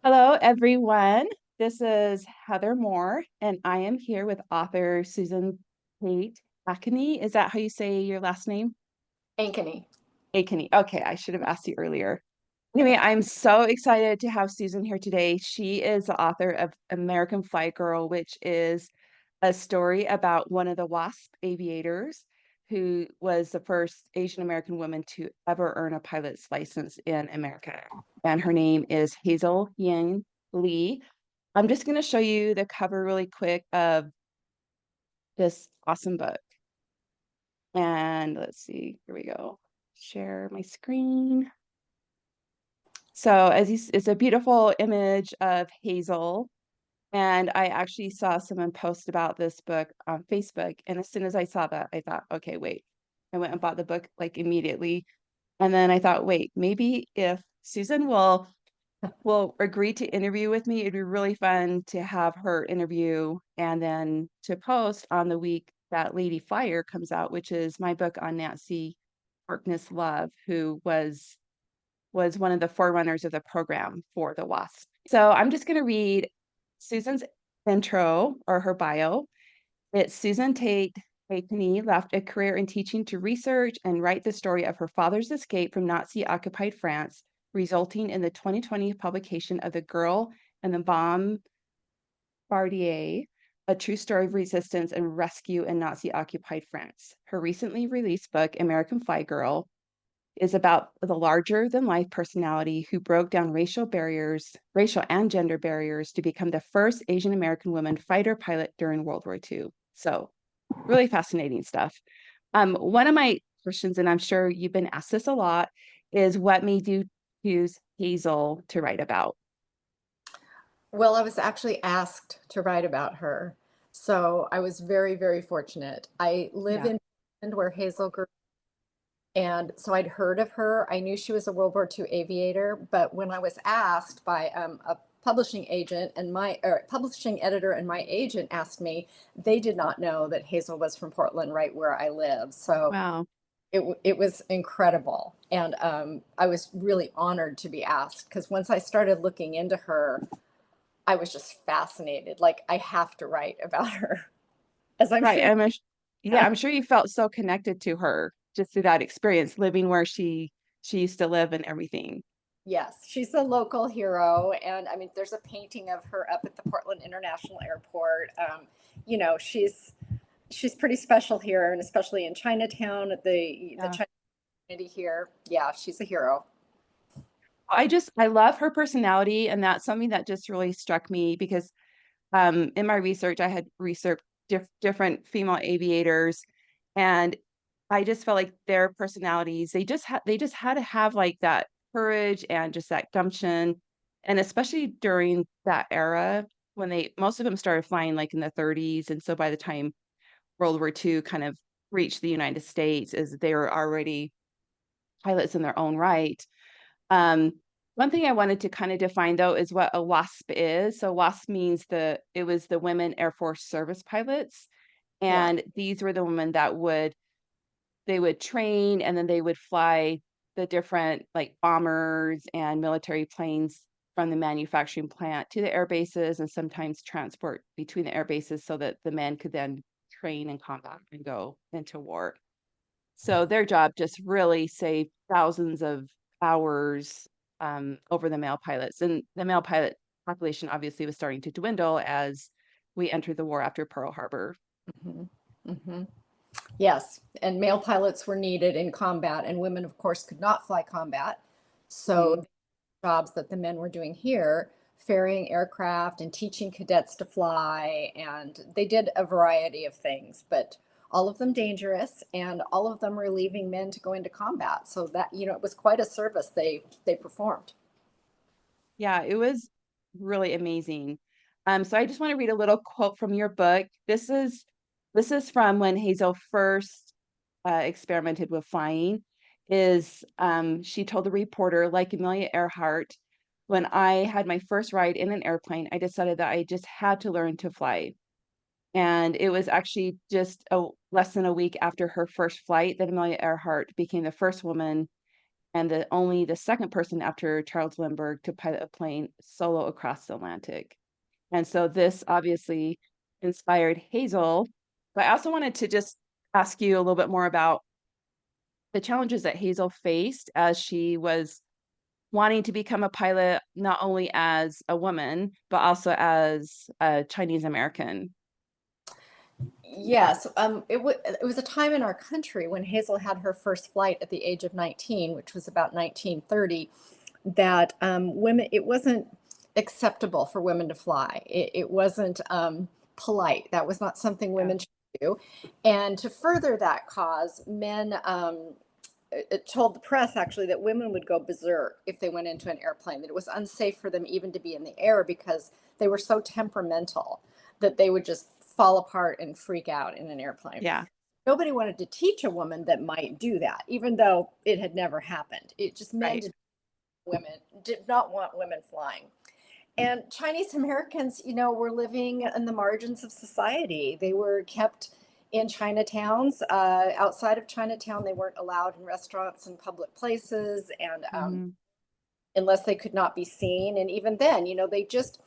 Hello, everyone. This is Heather Moore, and I am here with author Susan Tate Ankeny. Is that how you say your last name? Ankeny. Ankeny. Okay, I should have asked you earlier. Anyway, I'm so excited to have Susan here today. She is the author of American Flight Girl, which is a story about one of the WASP aviators who was the first Asian American woman to ever earn a pilot's license in America. And her name is Hazel Ying Lee. I'm just going to show you the cover really quick of this awesome book. And let's see, here we go. Share my screen. So it's a beautiful image of Hazel. And I actually saw someone post about this book on Facebook. And as soon as I saw that, I thought, okay, wait. I went and bought the book like immediately. And then I thought, wait, maybe if Susan will agree to interview with me, it'd be really fun to have her interview and then to post on the week that Lady Fire comes out, which is my book on Nancy Harkness Love, who was one of the forerunners of the program for the WASP. So I'm just going to read Susan's intro or her bio. It's Susan Tate Ankeny left a career in teaching to research and write the story of her father's escape from Nazi-occupied France, resulting in the 2020 publication of The Girl and the Bombardier, a true story of resistance and rescue in Nazi-occupied France. Her recently released book, American Fly Girl, is about the larger than life personality who broke down racial and gender barriers to become the first Asian American woman fighter pilot during World War II. So, really fascinating stuff. One of my questions, and I'm sure you've been asked this a lot, is what made you choose Hazel to write about? Well, I was actually asked to write about her. So I was very, very fortunate. I live Yeah. in Portland where Hazel grew, and so I'd heard of her. I knew she was a World War II aviator, but when I was asked by a publishing agent and my publishing editor and my agent asked me, they did not know that Hazel was from Portland, right where I live. So Wow. it was incredible, and I was really honored to be asked because once I started looking into her, I was just fascinated. Like, I have to write about her, as I'm Right. sure. Yeah, I'm sure you felt so connected to her just through that experience living where she used to live and everything. Yes, she's a local hero. And I mean, there's a painting of her up at the Portland International Airport. You know, she's pretty special here, and especially in Chinatown, at the Yeah. Chinese community here. Yeah, she's a hero. I love her personality, and that's something that just really struck me because in my research I had researched different female aviators, and I just felt like their personalities they just had to have like that courage and just that gumption, and especially during that era when they most of them started flying like in the 30s, and so by the time World War II kind of reached the United States, is they were already pilots in their own right. One thing I wanted to kind of define though is what a WASP is. So WASP means it was the Women Air Force Service Pilots. Yeah. And these were the women that they would train and then they would fly the different like bombers and military planes from the manufacturing plant to the air bases and sometimes transport between the air bases so that the men could then train in combat and go into war. So their job just really saved thousands of hours over the male pilots. And the male pilot population obviously was starting to dwindle as we entered the war after Pearl Harbor. Hmm. Hmm. Yes, and male pilots were needed in combat, and women, of course, could not fly combat. So Mm. jobs that the men were doing here, ferrying aircraft and teaching cadets to fly. And they did a variety of things, but all of them dangerous, and all of them relieving men to go into combat. So that, you know, it was quite a service they performed. Yeah, it was really amazing. So I just want to read a little quote from your book. This is from when Hazel first experimented with flying. She told the reporter, like Amelia Earhart, when I had my first ride in an airplane, I decided that I just had to learn to fly. And it was actually just less than a week after her first flight that Amelia Earhart became the first woman and only the second person after Charles Lindbergh to pilot a plane solo across the Atlantic. And so this obviously inspired Hazel. But I also wanted to just ask you a little bit more about the challenges that Hazel faced as she was wanting to become a pilot, not only as a woman, but also as a Chinese American. Yes, it was a time in our country when Hazel had her first flight at the age of 19, which was about 1930, that women, it wasn't acceptable for women to fly. It wasn't polite. That was not something Yeah. women should do. And to further that cause, men it told the press actually that women would go berserk if they went into an airplane, that it was unsafe for them even to be in the air because they were so temperamental that they would just fall apart and freak out in an airplane. Yeah. Nobody wanted to teach a woman that might do that, even though it had never happened. It just men Right. did, women did not want women flying. And Chinese Americans, were living in the margins of society. They were kept in Chinatowns. Outside of Chinatown, they weren't allowed in restaurants and public places, and Mhm. unless they could not be seen. And even then, they just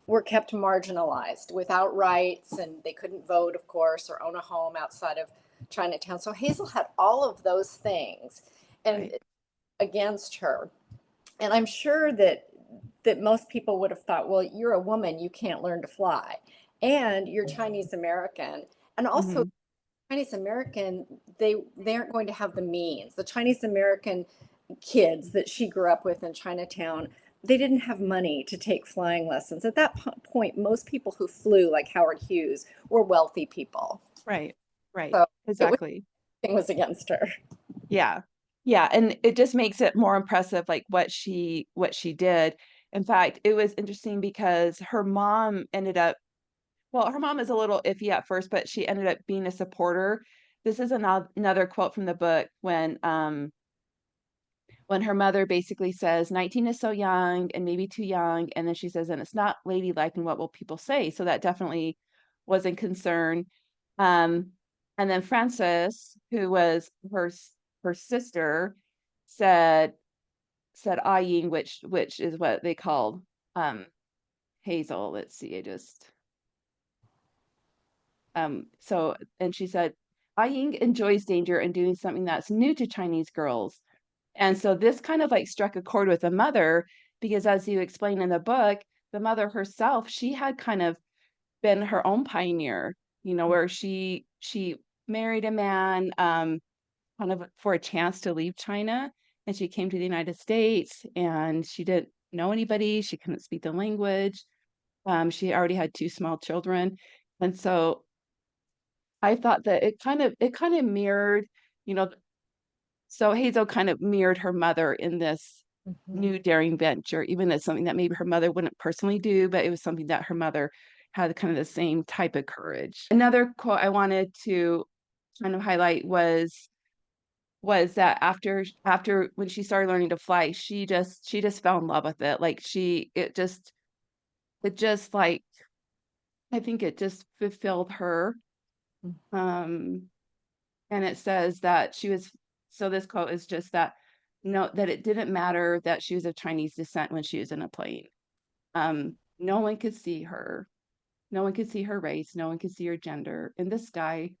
were kept marginalized without rights, and they couldn't vote, of course, or own a home outside of Chinatown. So Hazel had all of those things and Right. against her. And I'm sure that most people would have thought, well, you're a woman, you can't learn to fly, and you're Chinese American, and also Mhm. Chinese American, they aren't going to have the means. The Chinese American kids that she grew up with in Chinatown, they didn't have money to take flying lessons. At that point, most people who flew, like Howard Hughes, were wealthy people. Right. Right. So Exactly. it was against her. Yeah. Yeah, and it just makes it more impressive, like, what she did. In fact, it was interesting because her mom ended up well, her mom is a little iffy at first, but she ended up being a supporter. This is another quote from the book when her mother basically says, 19 is so young and maybe too young, and then she says, "And it's not ladylike, and what will people say?" So that definitely was a concern. Um, and then Frances, who was her sister, said Ying, which is what they called Hazel. Let's see, so and she said, Ying enjoys danger and doing something that's new to Chinese girls. And so this kind of like struck a chord with the mother because as you explain in the book, the mother herself, she had kind of been her own pioneer, where she married a man kind of for a chance to leave China, and she came to the United States and she didn't know anybody, she couldn't speak the language. She already had two small children. And so I thought that it kind of mirrored, you know, so Hazel kind of mirrored her mother in this Mhm. new daring venture, even as something that maybe her mother wouldn't personally do, but it was something that her mother had kind of the same type of courage. Another quote I wanted to kind of highlight was that after when she started learning to fly, she just fell in love with it. Like it just like I think it just fulfilled her. Um And it says that she was so this quote is just that no, that it didn't matter that she was of Chinese descent when she was in a plane. No one could see her. No one could see her race. No one could see her gender. In the sky,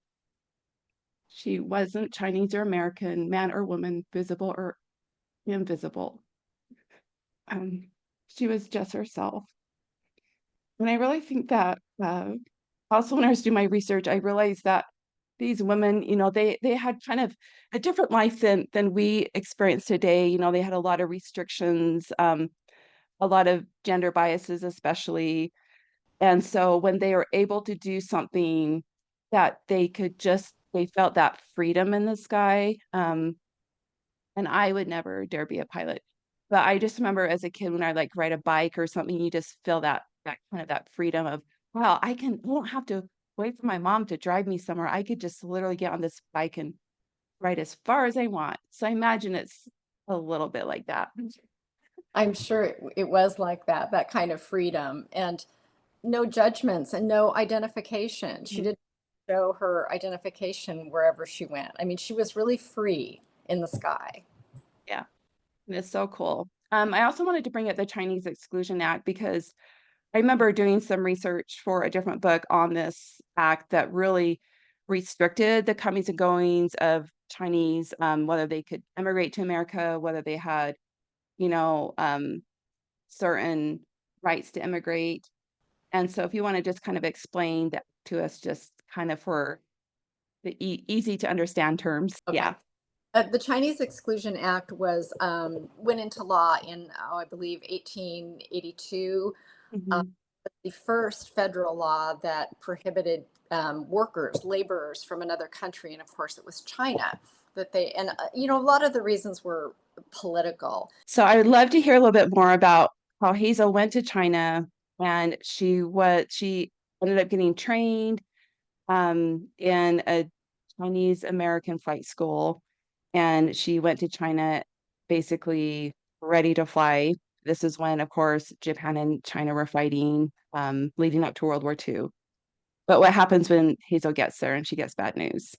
she wasn't Chinese or American, man or woman, visible or invisible. Um, she was just herself. And I really think that also when I was doing my research, I realized that these women, they had kind of a different life than we experience today. They had a lot of restrictions, a lot of gender biases, especially. And so when they were able to do something that they felt that freedom in the sky. And I would never dare be a pilot. But I just remember as a kid when I like ride a bike or something, you just feel that kind of that freedom of, wow, I don't have to wait for my mom to drive me somewhere. I could just literally get on this bike and ride as far as I want. So I imagine it's a little bit like that. I'm sure it was like that kind of freedom and no judgments and no identification. She Mhm. didn't show her identification wherever she went. I mean, she was really free in the sky. Yeah. It's so cool. I also wanted to bring up the Chinese Exclusion Act because I remember doing some research for a different book on this act that really restricted the comings and goings of Chinese, whether they could immigrate to America, whether they had, you know, certain rights to immigrate. And so if you want to just kind of explain that to us, just kind of for the easy to understand terms. Okay. Yeah. The Chinese Exclusion Act was went into law in, I believe, 1882. Uh, Mhm. the first federal law that prohibited workers, laborers from another country, and of course, it was China that they. And a lot of the reasons were political. So I would love to hear a little bit more about how Hazel went to China and she ended up getting trained in a Chinese American flight school, and she went to China basically ready to fly. This is when, of course, Japan and China were fighting, leading up to World War II. But what happens when Hazel gets there and she gets bad news?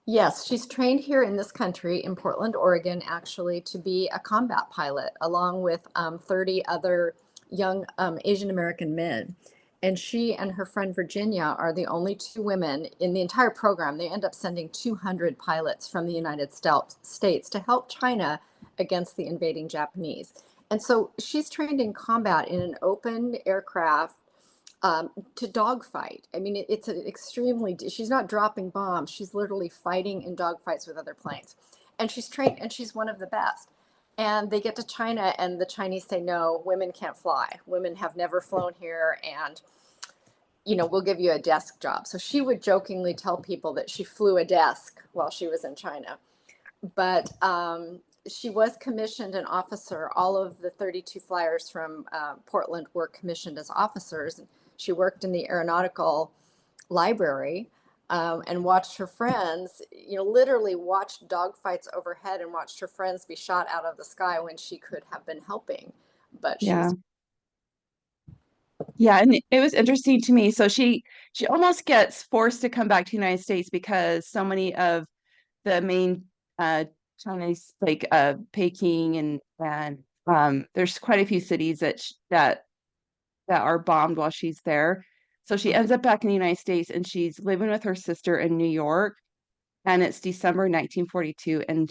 Yes, she's trained here in this country, in Portland, Oregon, actually, to be a combat pilot, along with 30 other young Asian American men. And she and her friend Virginia are the only two women in the entire program. They end up sending 200 pilots from the United States to help China against the invading Japanese. And so she's trained in combat in an open aircraft to dogfight. I mean, it's an extremely, she's not dropping bombs. She's literally fighting in dogfights with other planes. And she's trained and she's one of the best. And they get to China and the Chinese say, no, women can't fly. Women have never flown here. And, we'll give you a desk job. So she would jokingly tell people that she flew a desk while she was in China. But she was commissioned an officer. All of the 32 flyers from Portland were commissioned as officers. She worked in the aeronautical library and watched her friends, literally watched dogfights overhead and watched her friends be shot out of the sky when she could have been helping. But she Yeah. was, Yeah, and it was interesting to me. So she almost gets forced to come back to the United States because so many of the main Chinese like Peking and there's quite a few cities that are bombed while she's there. So she ends up back in the United States and she's living with her sister in New York, and it's December 1942, and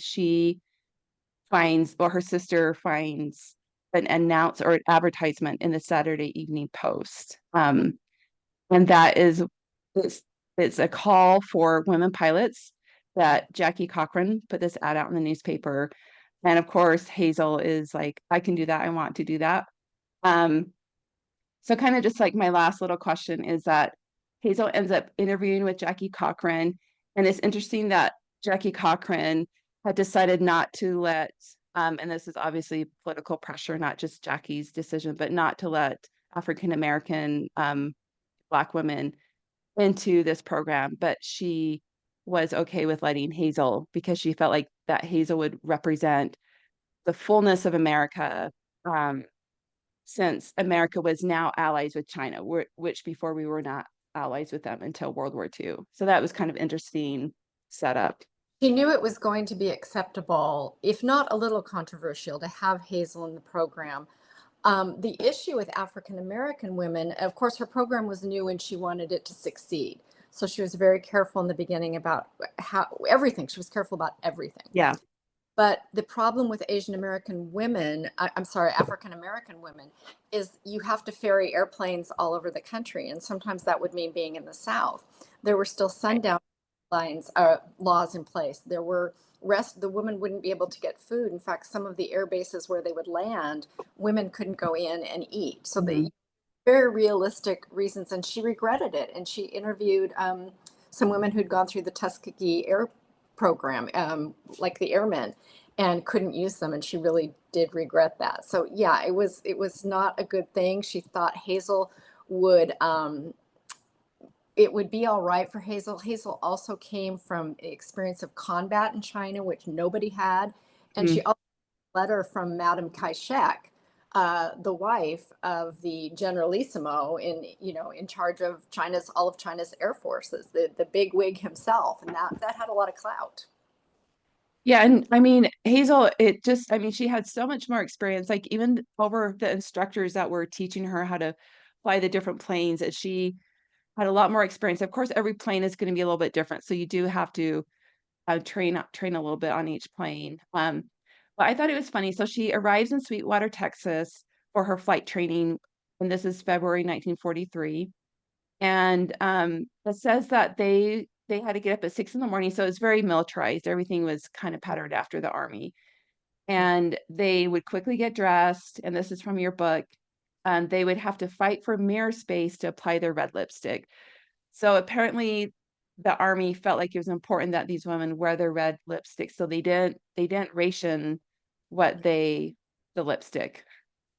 her sister finds an announce or an advertisement in the Saturday Evening Post. And that is it's it's a call for women pilots that Jackie Cochran put this ad out in the newspaper. And of course, Hazel is like, I can do that. I want to do that. Um, so kind of just like my last little question is that Hazel ends up interviewing with Jackie Cochran. And it's interesting that Jackie Cochran had decided not to let, and this is obviously political pressure, not just Jackie's decision, but not to let African American Black women into this program, but she was okay with letting Hazel because she felt like that Hazel would represent the fullness of America, um, since America was now allies with China, which before we were not allies with them until World War II. So that was kind of interesting setup. she knew it was going to be acceptable, if not a little controversial, to have Hazel in the program. The issue with African American women, of course, her program was new and she wanted it to succeed. So she was very careful in the beginning about how everything. She was careful about everything. Yeah. But the problem with Asian American women, I'm sorry, African American women, is you have to ferry airplanes all over the country. And sometimes that would mean being in the South. There were still Right. sundown laws in place. There were the women wouldn't be able to get food. In fact, some of the air bases where they would land, women couldn't go in and eat. So Mhm. the very realistic reasons. And she regretted it. And she interviewed some women who'd gone through the Tuskegee Air Program, like the airmen, and couldn't use them. And she really did regret that. So yeah, it was not a good thing. She thought Hazel would it would be all right for Hazel. Hazel also came from the experience of combat in China, which nobody had. And she Mm. also had a letter from Madame Kai-shek, the wife of the Generalissimo in charge of all of China's air forces, the big wig himself. And that had a lot of clout. Yeah, and I mean, Hazel, it just, I mean, she had so much more experience, like even over the instructors that were teaching her how to fly the different planes, that she had a lot more experience. Of course, every plane is going to be a little bit different, so you do have to train a little bit on each plane. But I thought it was funny. So she arrives in Sweetwater, Texas for her flight training, and this is February 1943. And it says that they had to get up at 6 in the morning, so it's very militarized. Everything was kind of patterned after the army. And they would quickly get dressed, and this is from your book. They would have to fight for mirror space to apply their red lipstick. So apparently the army felt like it was important that these women wear their red lipstick, so they didn't ration what they the lipstick,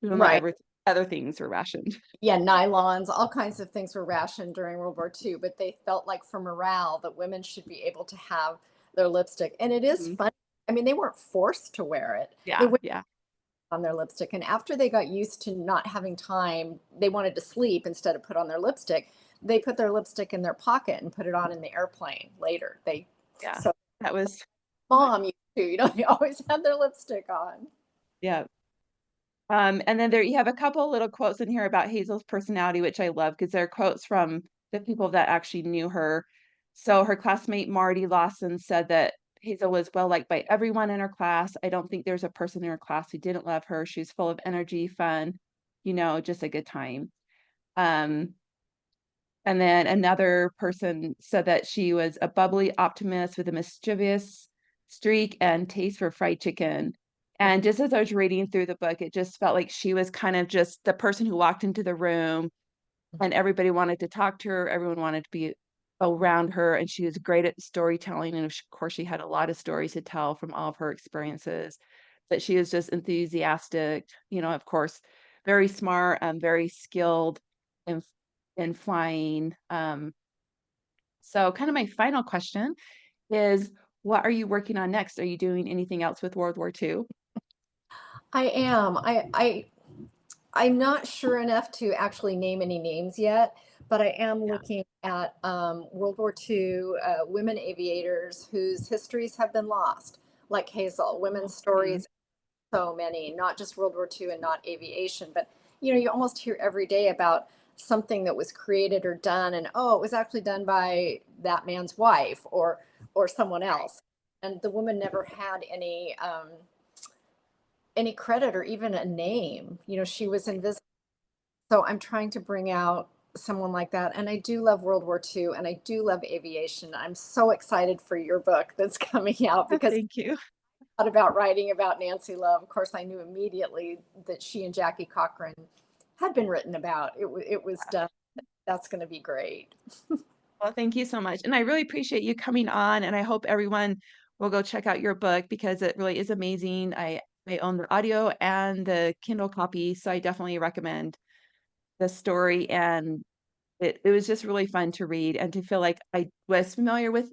even though Right. every other things were rationed. Yeah, nylons, all kinds of things were rationed during World War II, but they felt like for morale that women should be able to have their lipstick. And it is Mhm. funny. I mean, they weren't forced to wear it. They Yeah, went yeah, on their lipstick. And after they got used to not having time, they wanted to sleep instead of put on their lipstick. They put their lipstick in their pocket and put it on in the airplane later. yeah. So That was mom used to, they always had their lipstick on. yeah. And then there you have a couple little quotes in here about Hazel's personality, which I love because they're quotes from the people that actually knew her. So her classmate Marty Lawson said that Hazel was well liked by everyone in her class. I don't think there's a person in her class who didn't love her. She's full of energy, fun, just a good time. Um, and then another person said that she was a bubbly optimist with a mischievous streak and taste for fried chicken. And just as I was reading through the book, it just felt like she was kind of just the person who walked into the room and everybody wanted to talk to her. Everyone wanted to be around her. And she was great at storytelling. And of course, she had a lot of stories to tell from all of her experiences. But she was just enthusiastic, of course, very smart, very skilled in in flying. So kind of my final question is, what are you working on next? Are you doing anything else with World War II? I am. I'm not sure enough to actually name any names yet, but I am Yeah. looking at World War II women aviators whose histories have been lost, like Hazel, women's Mhm. stories, so many, not just World War II and not aviation, but you almost hear every day about something that was created or done, and oh, it was actually done by that man's wife or someone else, and the woman never had any credit or even a name. She was invisible. So I'm trying to bring out someone like that. And I do love World War II and I do love aviation. I'm so excited for your book that's coming out because Thank you. I thought about writing about Nancy Love. Of course, I knew immediately that she and Jackie Cochran had been written about. It was done. That's going to be great. Well, thank you so much. And I really appreciate you coming on. And I hope everyone will go check out your book because it really is amazing. I own the audio and the Kindle copy, so I definitely recommend the story. And it was just really fun to read and to feel like I was familiar with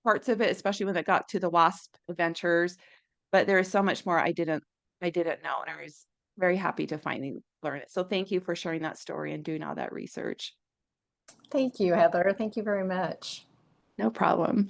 parts of it, especially when it got to the WASP adventures. But there is so much more I didn't know, and I was very happy to finally learn it. So thank you for sharing that story and doing all that research. Thank you, Heather. Thank you very much. No problem.